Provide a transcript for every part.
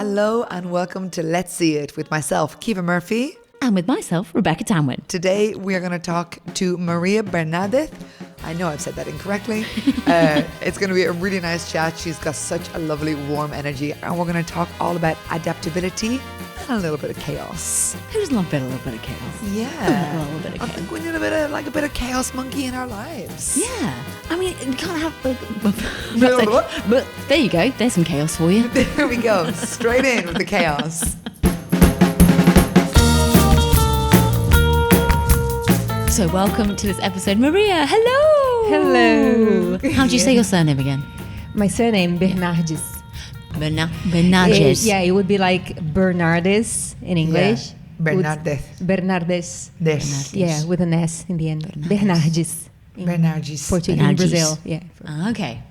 Hello and welcome to Let's See It with myself, Kiva Murphy. And with myself, Rebecca Tamwin. Today we are going to talk to Maria Barnardes. I know I've said that incorrectly. It's going to be a really nice chat. She's got such a lovely, warm energy. And we're going to talk all about adaptability and a little bit of chaos. Who's loved a little bit of chaos? Yeah. A little bit of I chaos. think we need a bit of chaos monkey in our lives. Yeah. I mean, you can't have... What? But there you go. There's some chaos for you. There we go. Straight in with the chaos. So welcome to this episode. Maria, hello. Hello. How do you say your surname again? My surname, Barnardes. Barnardes. Yeah, it would be like Barnardes in English. Barnardes. Barnardes. This. Yeah, with an S in the end. Barnardes. Barnardes. Portuguese in Barnardes. Brazil. Yeah. Okay.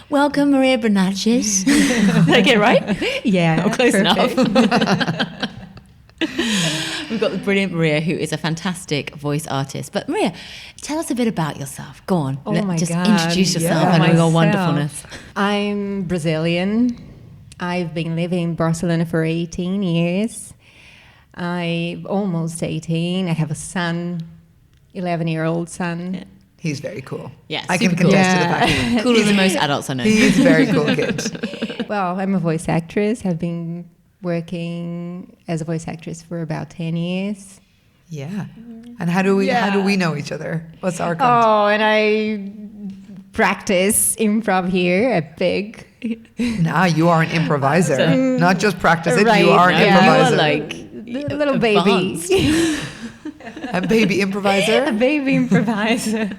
Welcome, Maria Barnardes. Did I get it right? Yeah. Oh, close perfect. enough. We've got the brilliant Maria, who is a fantastic voice artist. But Maria, tell us a bit about yourself. Go on. Oh my just God. introduce yourself Yeah. and all your Myself. wonderfulness. I'm Brazilian. I've been living in Barcelona for 18 years. I'm almost 18. I have a son, 11-year-old son. Yeah. He's very cool. Yeah, I can super cool. contest to the Yeah. fact. Cooler than most adults I know. He's a very cool kid. Well, I'm a voice actress. I've been working as a voice actress for about 10 years. Yeah. And how do we know each other? What's our contact? Oh, and I practice improv here at Big. Now you are an improviser. Not just practice it, Right, you are an yeah. improviser. You are like The little advanced. baby. A baby improviser? A baby improviser.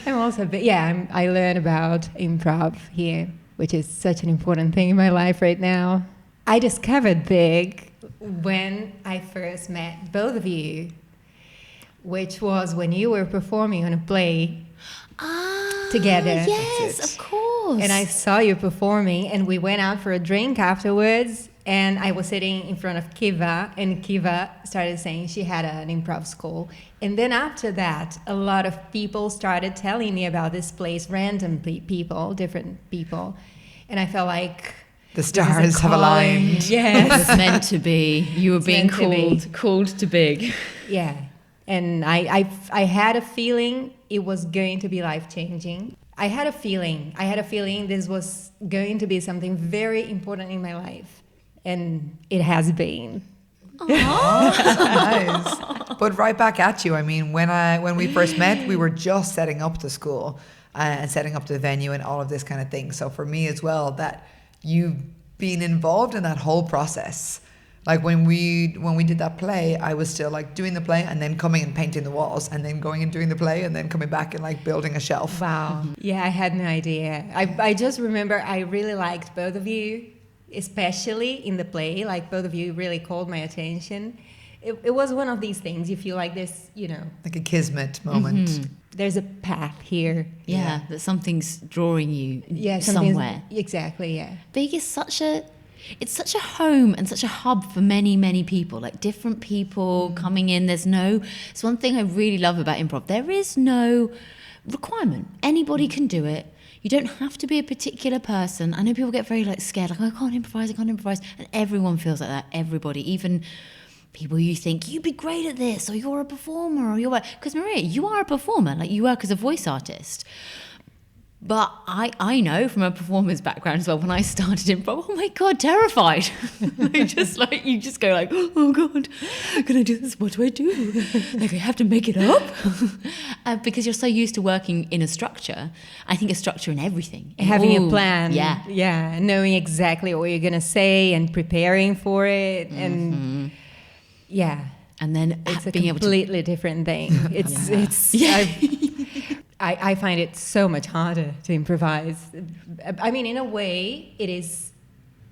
I'm also, I learn about improv here, which is such an important thing in my life right now. I discovered Big when I first met both of you, which was when you were performing on a play together. Yes, That's it. of course. And I saw you performing, and we went out for a drink afterwards. And I was sitting in front of Kiva, and Kiva started saying she had an improv school. And then after that, a lot of people started telling me about this place, random people, different people. And I felt like The this is a stars have calling. aligned. It Yes. was meant to be. You were It's being meant to be. called to big. Yeah. And I had a feeling it was going to be life-changing. I had a feeling this was going to be something very important in my life. And it has been. Nice. But right back at you. I mean, when we first met, we were just setting up the school and setting up the venue and all of this kind of thing. So for me as well, that you've been involved in that whole process. Like when we did that play, I was still like doing the play and then coming and painting the walls and then going and doing the play and then coming back and like building a shelf. Wow. Yeah, I had no idea. I just remember I really liked both of you, especially in the play. Like both of you really called my attention. It was one of these things. You feel like this, Like a kismet moment. there's a path here. Yeah, that something's drawing you something's- somewhere. Exactly, yeah. Big is such a home and such a hub for many, many people, like different people coming in. It's one thing I really love about improv. There is no requirement. Anybody can do it. You don't have to be a particular person. I know people get very scared, like, oh, I can't improvise. And everyone feels like that. Everybody, even people you think, you'd be great at this, or you're a performer, or because Maria, you are a performer, like you work as a voice artist. But I know from a performer's background as well, when I started improv, oh my God, terrified. You just go like, oh God, can I do this? What do I do? Like I have to make it up? Because you're so used to working in a structure. I think a structure in everything. Having Ooh, a plan. Yeah. Yeah, knowing exactly what you're going to say and preparing for it. And yeah. And then It's a being able to... completely different thing. It's Yeah. I find it so much harder to improvise. I mean, in a way, it is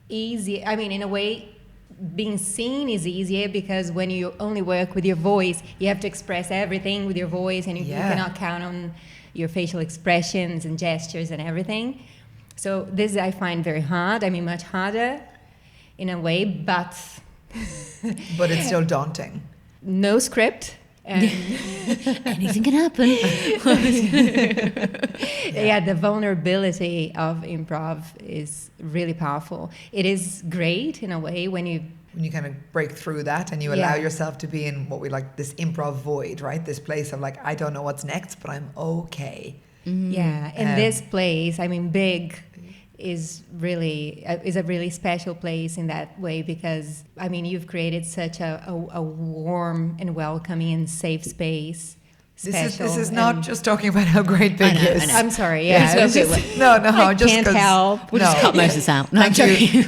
easy. I mean, in a way, being seen is easier because when you only work with your voice, you have to express everything with your voice, and you cannot count on your facial expressions and gestures and everything. So this I find very hard. I mean, much harder in a way, but But it's still daunting. no script. And Anything can happen. yeah, the vulnerability of improv is really powerful. It is great in a way when you kind of break through that and you allow yourself to be in what we like, this improv void, right? This place of like, I don't know what's next, but I'm okay. Yeah, and this place, I mean, big is really is a really special place in that way, because I mean, you've created such a warm and welcoming and safe space. This is not just talking about how great big is. I know. I'm sorry. Yeah, It's No, I just can't 'cause- help. We'll just cut most of this out. No, I'm joking.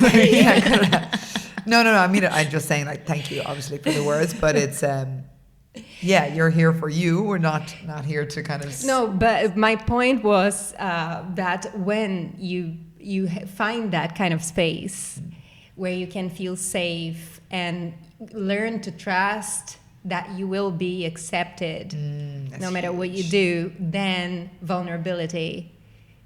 No. I mean, I'm just saying, like, thank you, obviously, for the words, but it's, you're here for you. We're not here to kind of. No, but my point was that when you find that kind of space where you can feel safe and learn to trust that you will be accepted no matter what you do, then vulnerability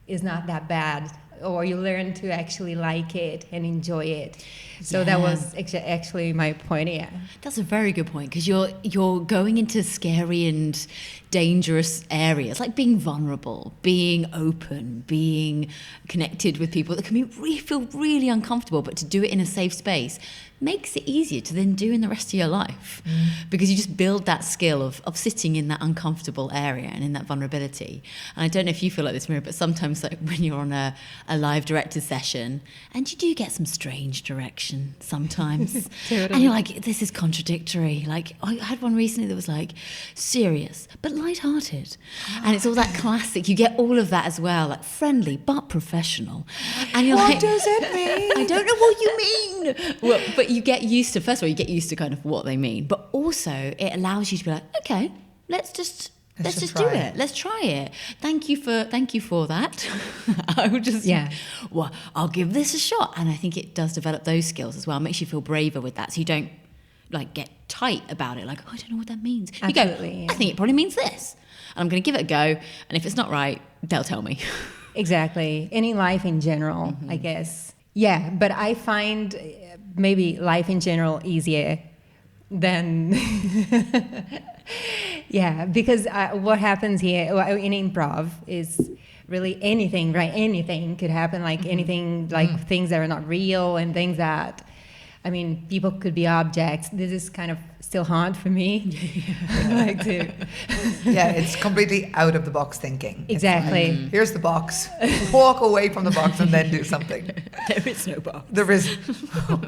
is not that bad, or you learn to actually like it and enjoy it. So that was actually my point. Yeah, That's a very good point, because you're going into scary and dangerous areas, like being vulnerable, being open, being connected with people that can feel really uncomfortable, but to do it in a safe space makes it easier to then do in the rest of your life, because you just build that skill of sitting in that uncomfortable area and in that vulnerability. And I don't know if you feel like this, Maria, but sometimes, like when you're on a live director session and you do get some strange direction sometimes, and you're like, this is contradictory. Like I had one recently that was like serious but lighthearted, and it's all that classic. You get all of that as well, like friendly but professional, and you're What like, does it mean? I don't know what you mean. Well, but you get used to, first of all, you get used to kind of what they mean, but also it allows you to be like, okay, let's just do it. Let's try it. Thank you for that. I would just, well, I'll give this a shot. And I think it does develop those skills as well. It makes you feel braver with that. So you don't like get tight about it. Like, oh, I don't know what that means. Absolutely, you go, I think it probably means this. And I'm going to give it a go. And if it's not right, they'll tell me. Exactly. Any life in general, I guess. Yeah, but I find maybe life in general easier than because what happens here in improv is really anything, right? Anything could happen, like anything, like things that are not real and things that, I mean, people could be objects. This is kind of still hard for me. Like to it's completely out of the box thinking. Exactly. Like, here's the box. Walk away from the box and then do something. There is no box. There is.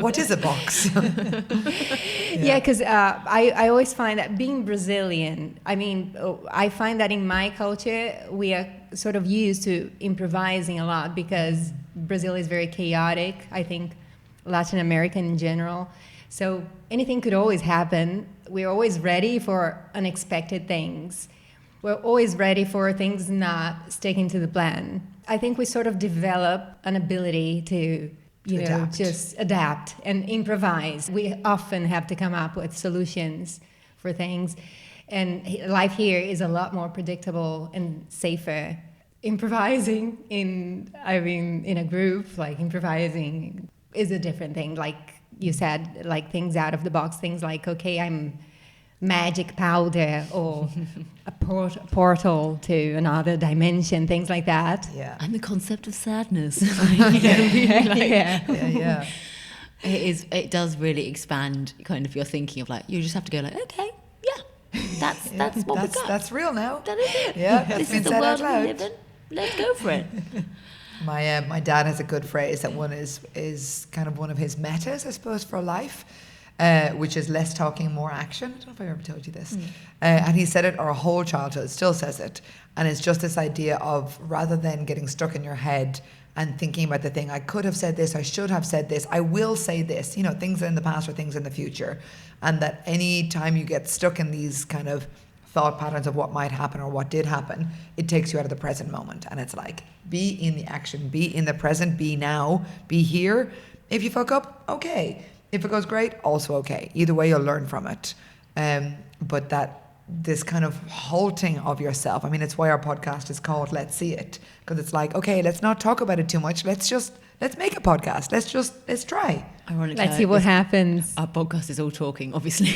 What is a box? Yeah, because I always find that being Brazilian, I mean, I find that in my culture, we are sort of used to improvising a lot because Brazil is very chaotic, I think Latin America in general. So anything could always happen. We're always ready for unexpected things. We're always ready for things not sticking to the plan. I think we sort of develop an ability to just adapt and improvise. We often have to come up with solutions for things. And life here is a lot more predictable and safer. Improvising in a group, like improvising is a different thing. Like you said, like things out of the box, things like, okay, I'm magic powder or a portal to another dimension, things like that. Yeah. And the concept of sadness. It does really expand kind of your thinking of like, you just have to go like, okay, that's what we got. That's real now. That is it. Yeah, that's This been is the said out world we loud. live in. Let's go for it. My dad has a good phrase that one is kind of one of his metas, I suppose, for life, which is less talking, more action. I don't know if I ever told you this. And he said it our whole childhood, still says it. And it's just this idea of rather than getting stuck in your head and thinking about the thing, I could have said this, I should have said this, I will say this, things in the past or things in the future. And that any time you get stuck in these kind of thought patterns of what might happen or what did happen, it takes you out of the present moment. And it's like, be in the action, be in the present, be now, be here. If you fuck up, okay. If it goes great, also okay. Either way, you'll learn from it. But this kind of halting of yourself, I mean, it's why our podcast is called Let's See It. Because it's like, okay, let's not talk about it too much. Let's make a podcast. Let's try. Ironically, Let's see what happens. Our podcast is all talking, obviously.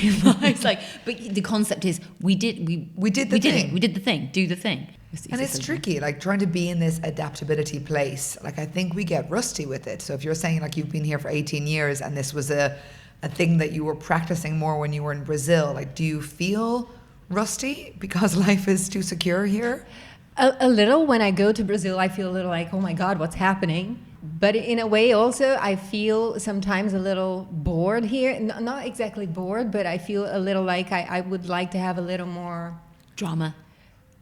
It's like, but the concept is we did the thing, do the thing. And it's tricky, like trying to be in this adaptability place. Like I think we get rusty with it. So if you're saying like you've been here for 18 years and this was a thing that you were practicing more when you were in Brazil, like do you feel rusty because life is too secure here? A little. When I go to Brazil, I feel a little like, oh my God, what's happening? But in a way also, I feel sometimes a little bored here. Not exactly bored, but I feel a little like I would like to have a little more... drama.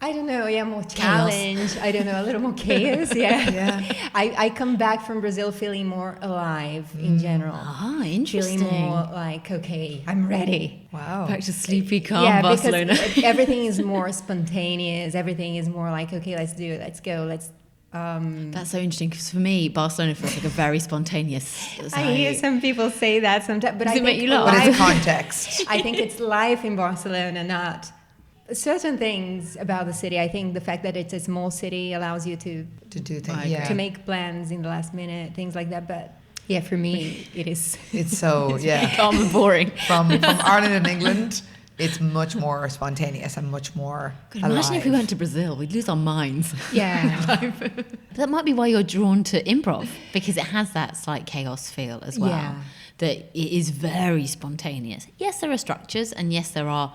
I don't know, more challenge. I don't know, a little more chaos, yeah. I come back from Brazil feeling more alive in general. Ah, interesting. Feeling more like, okay, I'm ready. Wow. Back to sleepy, calm Barcelona. Because everything is more spontaneous. Everything is more like, okay, let's do it, let's go, let's... That's so interesting because for me, Barcelona feels like a very spontaneous. I hear some people say that sometimes, but Does I it make think you laugh? What is the context? I think it's life in Barcelona, not certain things about the city. I think the fact that it's a small city allows you to do things, to make plans in the last minute, things like that. But yeah, for me, it is. It's so, calm and boring. From Ireland and England, it's much more spontaneous and much more alive. Imagine if we went to Brazil, we'd lose our minds. Yeah. That might be why you're drawn to improv, because it has that slight chaos feel as well. Yeah. That it is very spontaneous. Yes, there are structures, and yes, there are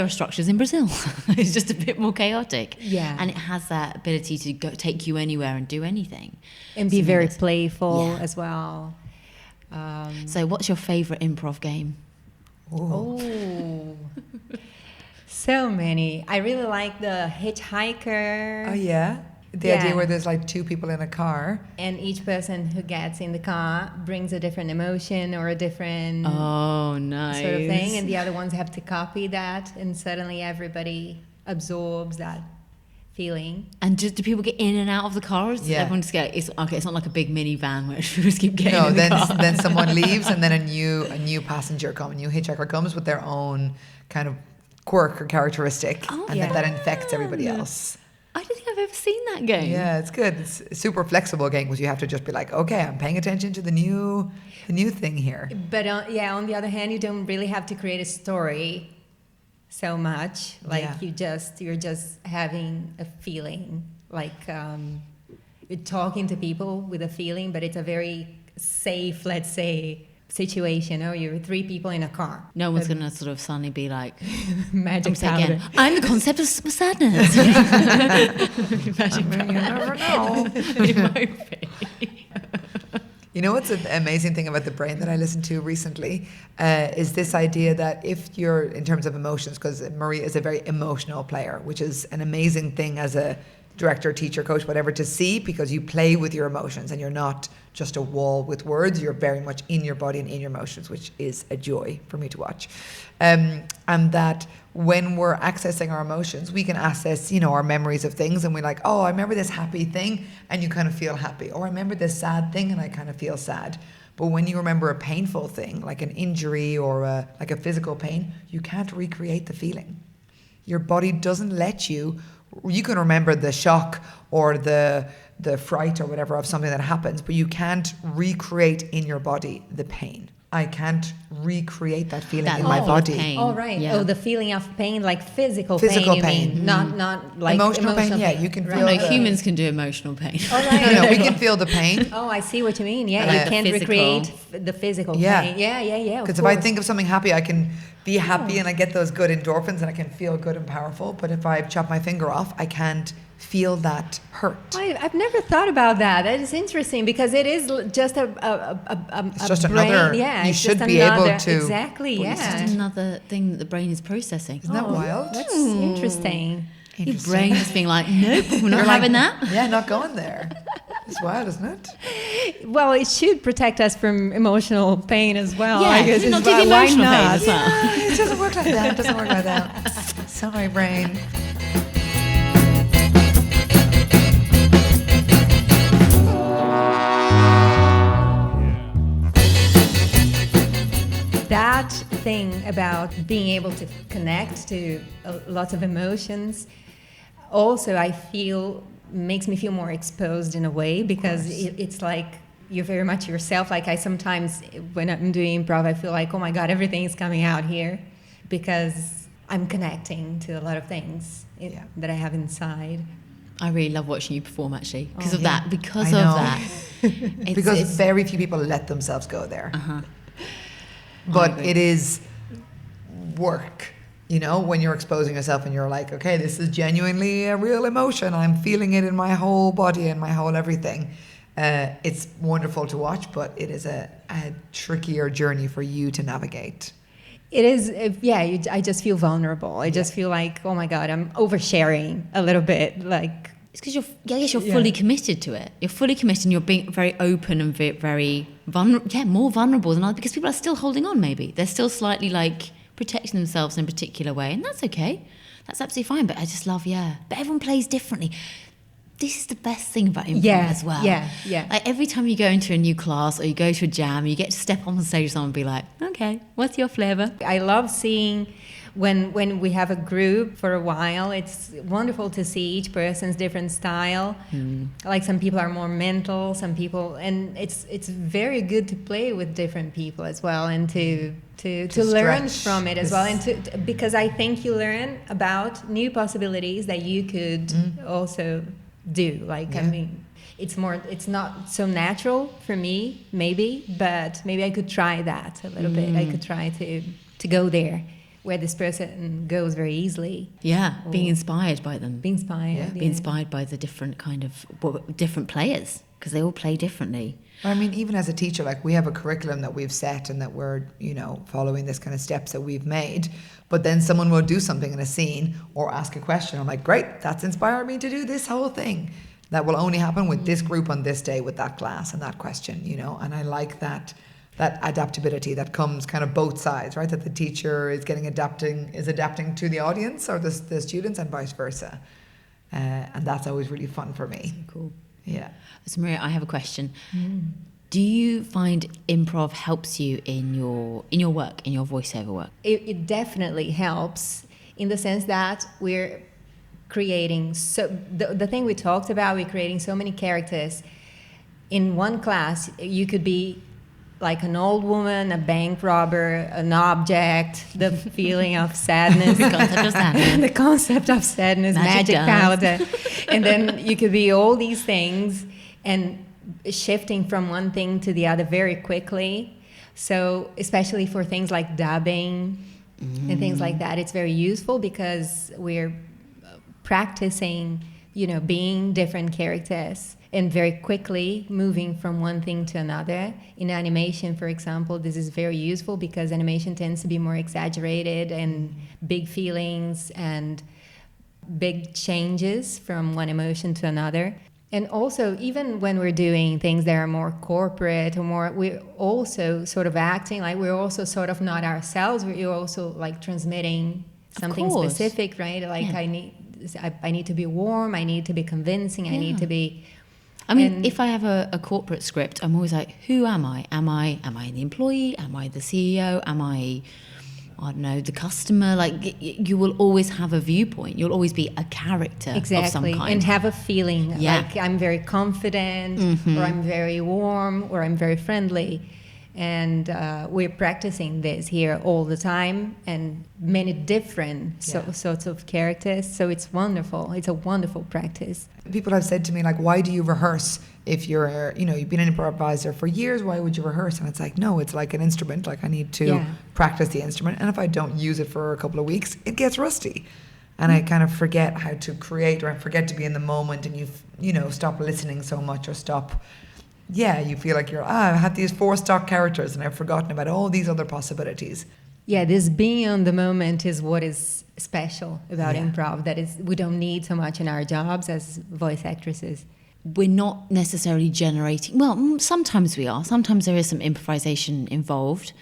structures in Brazil. It's just a bit more chaotic. Yeah. And it has that ability to take you anywhere and do anything. And be Something very that's- playful Yeah. as well. So what's your favourite improv game? Oh. So many. I really like the hitchhiker. Oh, yeah? The Yeah. idea where there's like two people in a car. And each person who gets in the car brings a different emotion or a different Oh, nice. sort of thing, and the other ones have to copy that, and suddenly everybody absorbs that feeling. And do people get in and out of the cars? Yeah. Everyone just get, it's not like a big minivan where people just keep getting No, in the car. then someone leaves and then a new passenger comes, a new hitchhiker comes with their own kind of quirk or characteristic, Oh, and yeah. that infects everybody else. I don't think I've ever seen that game. Yeah, it's good. It's a super flexible game because you have to just be like, okay, I'm paying attention to the new thing here. But on the other hand, you don't really have to create a story so much. Like you're just having a feeling, like you're talking to people with a feeling, but it's a very safe, let's say, situation. Oh, you're three people in a car. No one's going to sort of suddenly be like, Magic say powder. again, I'm the concept of sadness. Magic You never know. It might be. You know what's an amazing thing about the brain that I listened to recently is this idea that if you're, in terms of emotions, because Maria is a very emotional player, which is an amazing thing as a director, teacher, coach, whatever, to see, because you play with your emotions and you're not just a wall with words, you're very much in your body and in your emotions, which is a joy for me to watch. And that when we're accessing our emotions, we can access, our memories of things, and we're like, oh, I remember this happy thing, and you kind of feel happy. Or I remember this sad thing, and I kind of feel sad. But when you remember a painful thing, like an injury or like a physical pain, you can't recreate the feeling. Your body doesn't let you. You can remember the shock or the fright or whatever of something that happens, but you can't recreate in your body the pain. I can't recreate that feeling in my body. Pain. Oh, right. Yeah. Oh, the feeling of pain, like physical Physical pain. You pain. mean? Not like Emotional pain, yeah, you can Right. feel No, the- humans can do emotional pain. Oh, right. No, we can feel the pain. Oh, I see what you mean. Yeah, And you the can't physical. recreate the physical Yeah. pain. Yeah. Because if I think of something happy, I can be happy and I get those good endorphins and I can feel good and powerful. But if I chop my finger off, I can't feel that hurt. I've never thought about that. That is interesting because it is just a It's just brain. another. Yeah, You it's should just be able another- to. Exactly. It's Yeah. just another thing that the brain is processing. Isn't that wild? That's interesting. Your brain just being like, nope, we're not You're having like, that. Yeah, not going there. It's wild, isn't it? Well, it should protect us from emotional pain as well. Yeah, I guess. not It's do the why emotional pain not? as well. It doesn't work like that. It doesn't work like that. Sorry, brain. That thing about being able to connect to lots of emotions also I feel makes me feel more exposed in a way because it's like you're very much yourself. Like I sometimes, when I'm doing improv, I feel like, oh my God, everything is coming out here because I'm connecting to a lot of things that I have inside. I really love watching you perform, actually, because of yeah. that. Because I of know. that. Because very few people let themselves go there. Uh-huh. But it is work, you know, when you're exposing yourself and you're like, okay, this is genuinely a real emotion. I'm feeling it in my whole body and my whole everything. It's wonderful to watch, but it is a trickier journey for you to navigate. It is, I just feel vulnerable. I just feel like, oh my God, I'm oversharing a little bit. Like, it's because you're fully committed to it. You're fully committed and you're being very open and very vulnerable. Yeah, more vulnerable than others because people are still holding on maybe. They're still slightly like protecting themselves in a particular way. And that's okay. That's absolutely fine. But I just love, But everyone plays differently. This is the best thing about improv as well. Yeah. Like every time you go into a new class or you go to a jam, you get to step on the stage with someone and be like, okay, what's your flavor? I love seeing when we have a group for a while, it's wonderful to see each person's different style. Like some people are more mental, some people, and it's very good to play with different people as well and to learn from it as well, and because I think you learn about new possibilities that you could also do. Like I mean, it's not so natural for me, maybe, but maybe I could try that a little bit. I could try to go there where this person goes very easily. Yeah, being inspired by them. Being inspired. Be inspired by the different different players, because they all play differently. I mean, even as a teacher, like we have a curriculum that we've set and that we're, following this kind of steps that we've made. But then someone will do something in a scene or ask a question. I'm like, great, that's inspired me to do this whole thing. That will only happen with this group on this day with that class and that question, And I like that adaptability that comes kind of both sides, right? That the teacher is adapting to the audience or the students and vice versa. And that's always really fun for me. So cool. Yeah. So Maria, I have a question. Do you find improv helps you in your work, in your voiceover work? It definitely helps in the sense that we're creating the thing we talked about, we're creating so many characters. In one class, you could be like an old woman, a bank robber, an object, the feeling of sadness. The concept of sadness. The concept of sadness, magic powder. And then you could be all these things and shifting from one thing to the other very quickly. So especially for things like dubbing and things like that, it's very useful because we're practicing, being different characters and very quickly moving from one thing to another. In animation, for example, this is very useful because animation tends to be more exaggerated and big feelings and big changes from one emotion to another. And also, even when we're doing things that are more corporate or more, we're also sort of acting like we're also sort of not ourselves. We're also like transmitting something specific, right? Like I need to be warm. I need to be convincing. I need to be. I mean, if I have a corporate script, I'm always like, who am I? Am I the employee? Am I the CEO? Am I don't know, the customer? Like, you will always have a viewpoint. You'll always be a character of some kind. And have a feeling. Like, I'm very confident, or I'm very warm, or I'm very friendly. And we're practicing this here all the time, and many different sorts of characters. So it's wonderful. It's a wonderful practice. People have said to me, like, why do you rehearse? If you're, you've been an improviser for years, why would you rehearse? And it's like, no, it's like an instrument. Like, I need to practice the instrument. And if I don't use it for a couple of weeks, it gets rusty. And I kind of forget how to create, or I forget to be in the moment, and you stop listening so much, or stop. Yeah, you feel like I have these 4 stock characters and I've forgotten about all these other possibilities. Yeah, this being on the moment is what is special about improv. That is, we don't need so much in our jobs as voice actresses. We're not necessarily generating, well, sometimes we are. Sometimes there is some improvisation involved,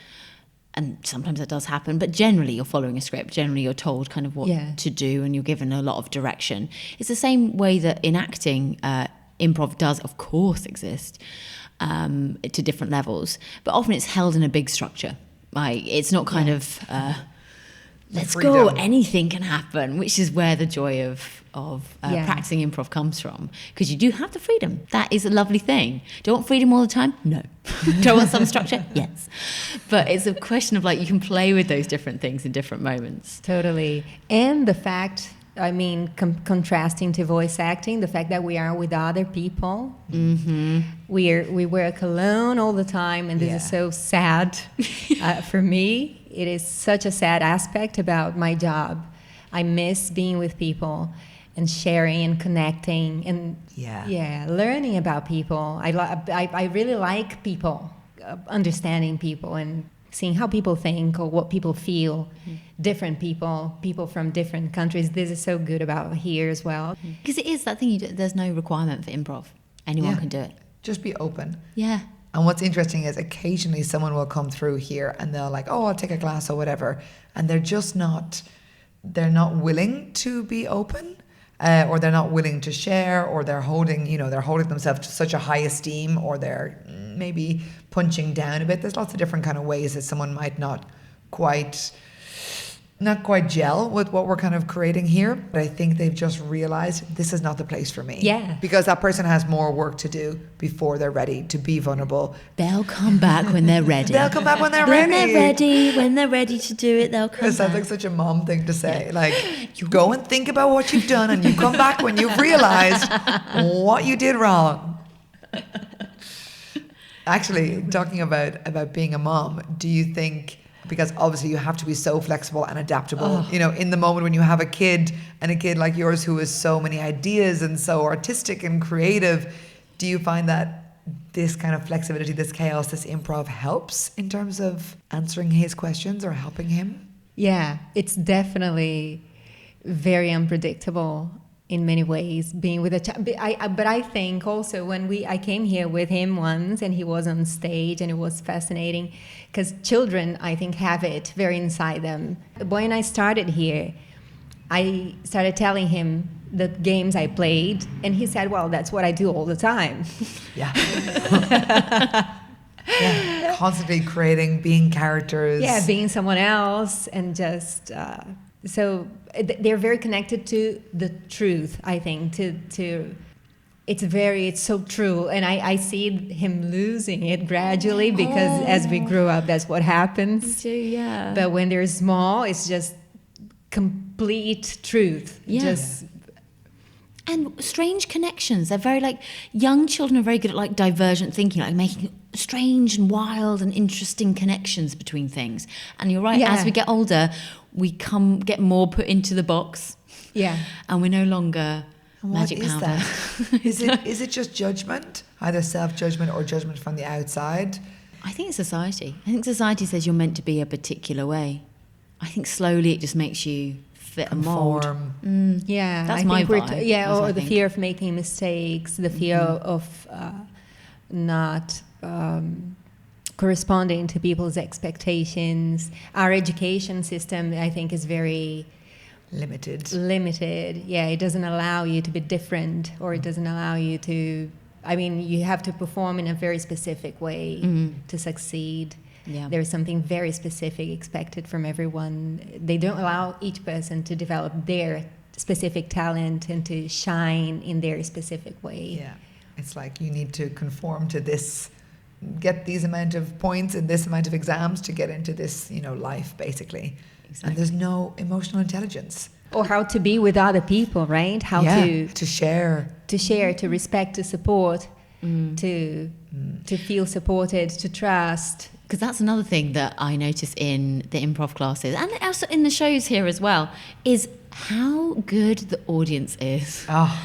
and sometimes that does happen, but generally you're following a script. Generally you're told kind of what to do, and you're given a lot of direction. It's the same way that in acting, improv does, of course, exist to different levels, but often it's held in a big structure. Like, it's not kind of let's freedom. go, anything can happen, which is where the joy of practicing improv comes from, because you do have the freedom. That is a lovely thing. Do I want freedom all the time? No. Do I want some structure? Yes. But it's a question of like, you can play with those different things in different moments. Totally. And the fact, I mean, contrasting to voice acting, the fact that we are with other people. Mm-hmm. We work alone all the time, and this is so sad. For me, it is such a sad aspect about my job. I miss being with people and sharing and connecting and learning about people. I really like people, understanding people and seeing how people think or what people feel. Different people from different countries. This is so good about here as well. Because it is that thing, there's no requirement for improv. Anyone can do it. Just be open. Yeah. And what's interesting is occasionally someone will come through here and they'll like, oh, I'll take a class or whatever. And they're not willing to be open. Or they're not willing to share, or they're holding themselves to such a high esteem, or they're maybe punching down a bit. There's lots of different kind of ways that someone might not quite gel with what we're kind of creating here. But I think they've just realized this is not the place for me. Yeah. Because that person has more work to do before they're ready to be vulnerable. They'll come back when they're ready. They'll come back when they're ready. When they're ready to do it, they'll come It sounds like such a mom thing to say. Like, you go and think about what you've done, and you come back when you've realized what you did wrong. Actually, talking about being a mom, do you think, because obviously you have to be so flexible and adaptable, in the moment when you have a kid, and a kid like yours who has so many ideas and so artistic and creative, do you find that this kind of flexibility, this chaos, this improv helps in terms of answering his questions or helping him? Yeah, it's definitely very unpredictable in many ways, being with a child. But I think also when I came here with him once, and he was on stage, and it was fascinating, because children, I think, have it very inside them. When I started here, I started telling him the games I played, and he said, well, that's what I do all the time. Yeah. Yeah. Constantly creating, being characters. Yeah, being someone else, and just... So they're very connected to the truth, I think, it's so true. And I see him losing it gradually, because as we grow up, that's what happens. Yeah. But when they're small, it's just complete truth. Yeah. And strange connections. They're very young children are very good at divergent thinking, making strange and wild and interesting connections between things. And you're right, as we get older, we get more put into the box. Yeah. And we're no longer magic powder. That? Is it just judgment? Either self-judgment or judgment from the outside? I think it's society. I think society says you're meant to be a particular way. I think slowly it just makes you fit a mold. Yeah, that's my vibe. Or the fear of making mistakes, the fear of not corresponding to people's expectations. Our education system, I think, is very limited. Yeah, it doesn't allow you to be different, or it doesn't allow you to... I mean, you have to perform in a very specific way to succeed. Yeah. There's something very specific expected from everyone. They don't allow each person to develop their specific talent and to shine in their specific way. Yeah, it's like you need to conform to this, get these amount of points in this amount of exams to get into this, life, basically. Exactly. And there's no emotional intelligence. Or how to be with other people, right? How to share. To share, to respect, to support, to feel supported, to trust. Because that's another thing that I notice in the improv classes, and also in the shows here as well, is how good the audience is. Oh.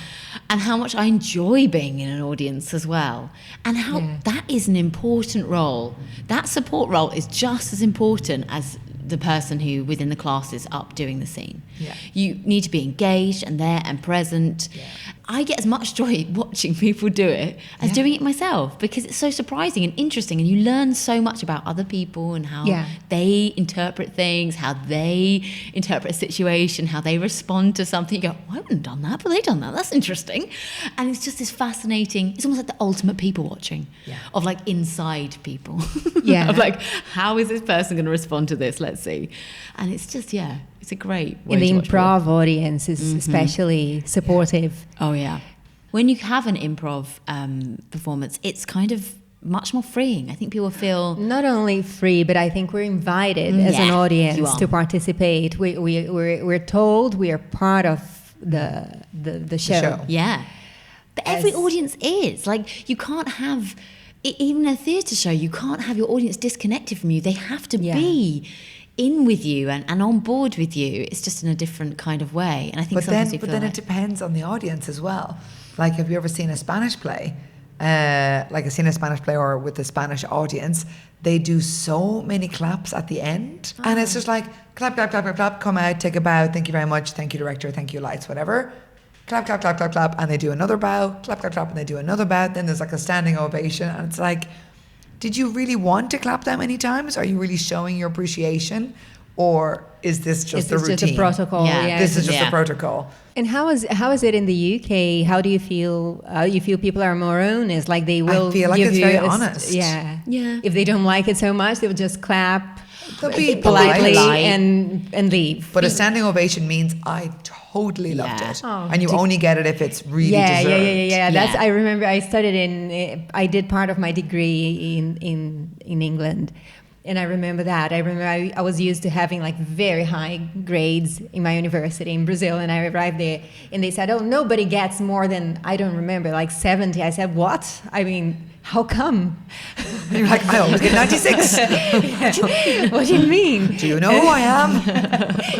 And how much I enjoy being in an audience as well. And how that is an important role. That support role is just as important as the person who within the class is up doing the scene. Yeah. You need to be engaged and there and present. Yeah. I get as much joy watching people do it as doing it myself, because it's so surprising and interesting, and you learn so much about other people and how they interpret things, how they interpret a situation, how they respond to something. You go, I haven't done that, but they've done that. That's interesting. And it's just this fascinating, it's almost like the ultimate people watching of inside people. Yeah. Of how is this person going to respond to this? Let's see. And it's just, it's It's a great way And the to watch improv audience is especially supportive. Oh, yeah. When you have an improv performance, it's kind of much more freeing. I think people feel... Not only free, but I think we're invited as an you audience are. to participate. We're told we are part of the show. Yeah. But every audience is. Like, you can't have... Even a theatre show, you can't have your audience disconnected from you. They have to be in with you and on board with you. It's just in a different kind of way. And I think sometimes you feel it depends on the audience as well. Like, have you ever seen a Spanish play? Like I've seen a Spanish play or with the Spanish audience, they do so many claps at the end. And it's just like, clap, clap, clap, clap, clap, come out, take a bow, thank you very much, thank you director, thank you lights, whatever. Clap, clap, clap, clap, clap, and they do another bow, clap, clap, clap, and they do another bow. Then there's like a standing ovation, and it's like, did you really want to clap that many times? Are you really showing your appreciation? Or is this just a routine? Just a protocol? Yeah. This is just a protocol. And how is it in the UK? How do you feel? You feel people are more honest? Like they will. I feel like give it's you very honest. Yeah. Yeah. If they don't like it so much, they'll just clap They'll be politely polite. and leave. But a standing ovation means I totally loved it. Oh. And you only get it if it's really deserved. Yeah. That's. Yeah. I remember I studied I did part of my degree in England. And I remember that. I was used to having like very high grades in my university in Brazil. And I arrived there and they said, oh, nobody gets more than, I don't remember, like 70. I said, what? I mean, how come? And you're like, I always get 96. What do you mean? Do you know who I am?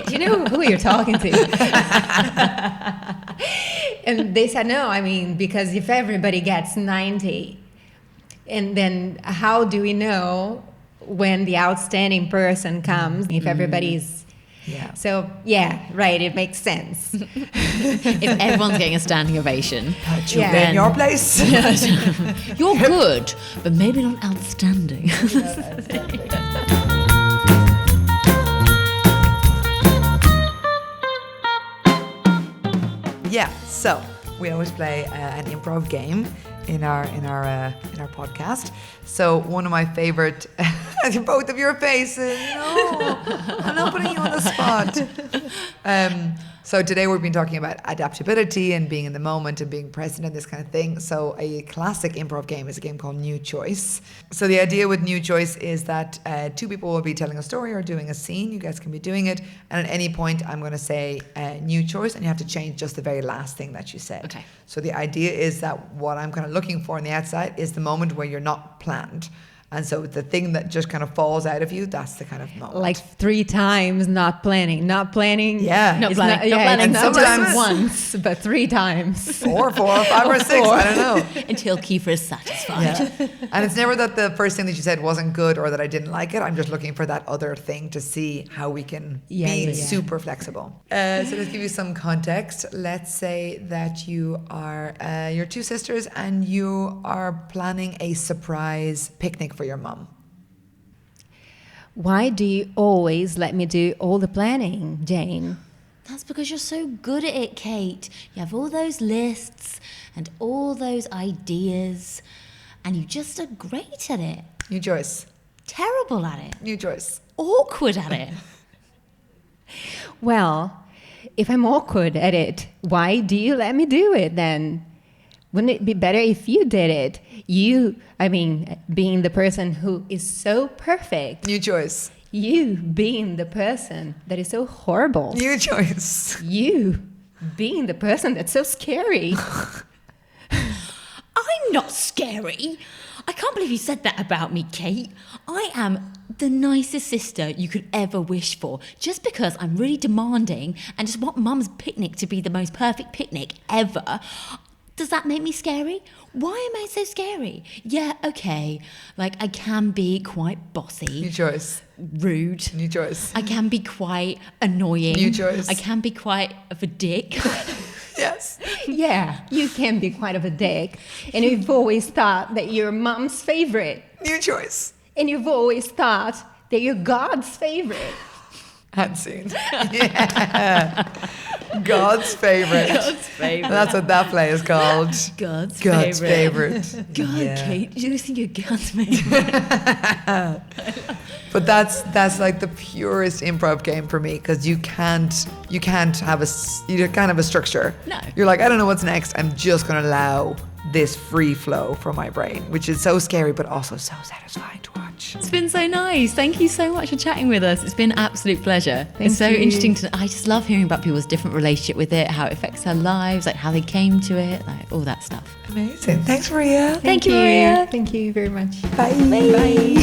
Do you know who you're talking to? And they said, no, I mean, because if everybody gets 90, and then how do we know when the outstanding person comes, if everybody's... Yeah. So, yeah, right, it makes sense. If everyone's getting a standing ovation, Put you Yeah. in your place. you're good, but maybe not outstanding. Yeah, so we always play an improv game in our podcast. So one of my favorite, both of your faces. No, I'm not putting you on the spot. So today we've been talking about adaptability and being in the moment and being present and this kind of thing. So a classic improv game is a game called New Choice. So the idea with New Choice is that two people will be telling a story or doing a scene. You guys can be doing it. And at any point, I'm going to say New Choice, and you have to change just the very last thing that you said. Okay. So the idea is that what I'm kind of looking for on the outside is the moment where you're not planned. And so the thing that just kind of falls out of you, that's the kind of moment. Like 3 times not planning. Yeah. Not planning. It's not And planning sometimes- once, but 3 times. 4, 5 or 6, I don't know. Until Kiva is satisfied. Yeah. And it's never that the first thing that you said wasn't good or that I didn't like it. I'm just looking for that other thing to see how we can be super flexible. So let's give you some context. Let's say that you are your 2 sisters and you are planning a surprise picnic for your mum. Why do you always let me do all the planning, Jane? That's because you're so good at it, Kate. You have all those lists and all those ideas, and you just are great at it. New Choice. Terrible at it. New Choice. Awkward at it. Well, if I'm awkward at it, why do you let me do it then? Wouldn't it be better if you did it? Being the person who is so perfect. New Choice. You being the person that is so horrible. New Choice. You being the person that's so scary. I'm not scary. I can't believe you said that about me, Kate. I am the nicest sister you could ever wish for. Just because I'm really demanding and just want Mum's picnic to be the most perfect picnic ever, does that make me scary? Why am I so scary? Yeah, okay. Like, I can be quite bossy. New Choice. Rude. New Choice. I can be quite annoying. New Choice. I can be quite of a dick. Yes. Yeah, you can be quite of a dick. And you've always thought that you're Mum's favorite. New Choice. And you've always thought that you're God's favorite. And scene. Yeah. God's favorite. God's favourite. That's what that play is called. God's God's favourite. favorite. God, Yeah. Kate, you think you're God's favourite? But that's like the purest improv game for me, because you can't have a structure. No. You're like, I don't know what's next. I'm just going to allow this free flow from my brain, which is so scary but also so satisfying to watch. It's been so nice. Thank you so much for chatting with us. It's been an absolute pleasure. It's so you. interesting I just love hearing about people's different relationship with it, how it affects their lives, like how they came to it, like all that stuff. Amazing. Thanks, Maria. Thank you, Maria. Thank you very much. Bye. Bye.